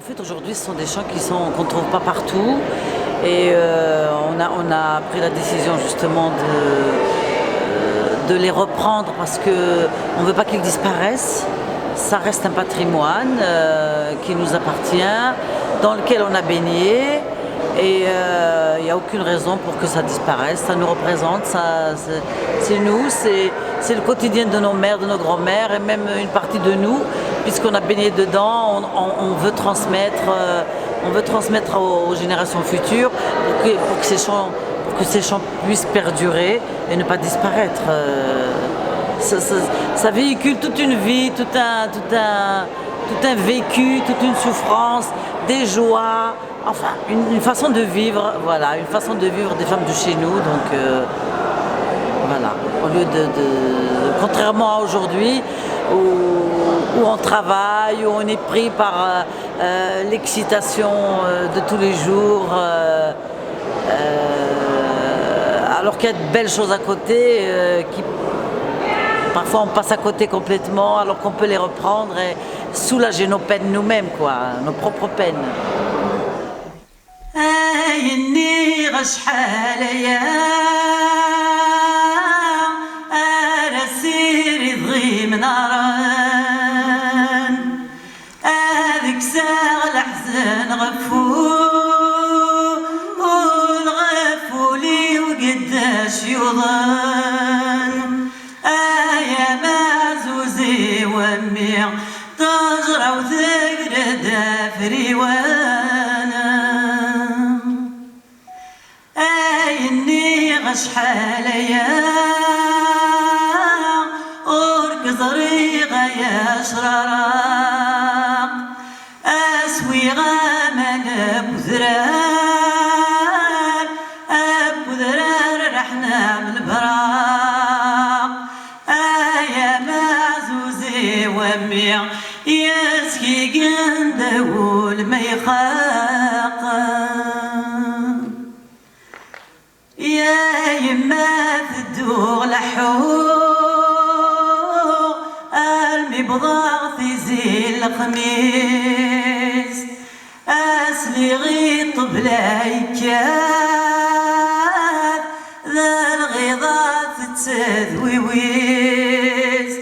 En fait, aujourd'hui, ce sont des chants qu'on ne trouve pas partout. Et on a pris la décision justement de les reprendre parce qu'on ne veut pas qu'ils disparaissent. Ça reste un patrimoine qui nous appartient, dans lequel on a baigné. Et il n'y a aucune raison pour que ça disparaisse. Ça nous représente, c'est nous, c'est le quotidien de nos mères, de nos grands-mères et même une partie de nous, puisqu'on a baigné dedans. On veut transmettre aux générations futures pour que ces chants puissent perdurer et ne pas disparaître. Ça véhicule toute une vie, tout un vécu, toute une souffrance, des joies. Enfin, une façon de vivre, voilà, une façon de vivre des femmes de chez nous. Donc, voilà, au lieu contrairement à aujourd'hui, où on travaille, où on est pris par l'excitation de tous les jours, alors qu'il y a de belles choses à côté, parfois on passe à côté complètement, alors qu'on peut les reprendre et soulager nos peines nous-mêmes, quoi, nos propres peines. عيني غشحال يا أنا سيري ضغيم ناران هذيك ساغ الأحزان غفولي وقداش يوضان يا معزوزي وامي تجرى وثقر دافري شحال يا أركض ريغة يا شرارق أسوي غامان أبو ذرار رح نعمل براق يا معزوزي وامي يسكي قندول ما يخاق يا يما تدوغ لحوق قلبي بضغطي زي الخميس أسلي غيط بلا يكاد ذا الغيظات تسذوي ويس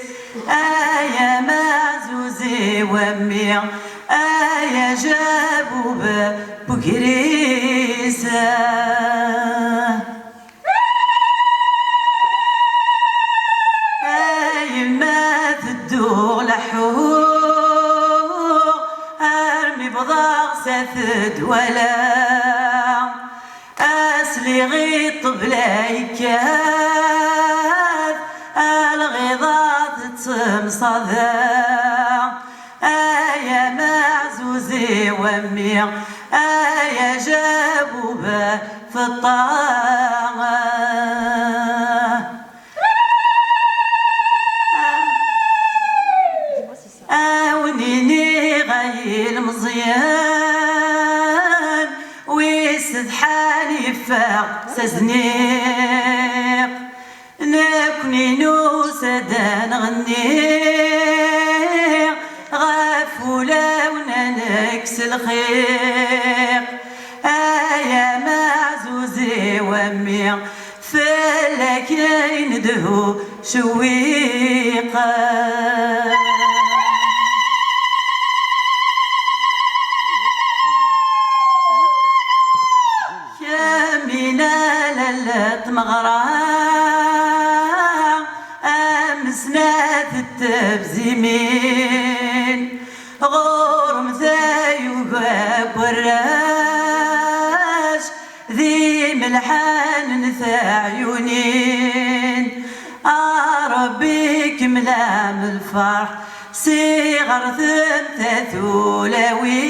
يا معزوزي وامي يا جابوب بكريسه سافد ولا أسلي غيط بلا يكاد الغيظات تمصدى يا معزوزي وامي يا جابوبة في الطاغة ونيني غايل مزيان ويسد حالي فاق سزنيق نكني نوسدا نغنيق غافولة وننكس الخيق يا معزوزي وامي فلك يندهو شويقة مغرام أمسنات التبزيمين غورم ذاي وقاب وراش ذي ملحان نثا عيونين ربي كملام الفرح صغر ثلاثة ثولوين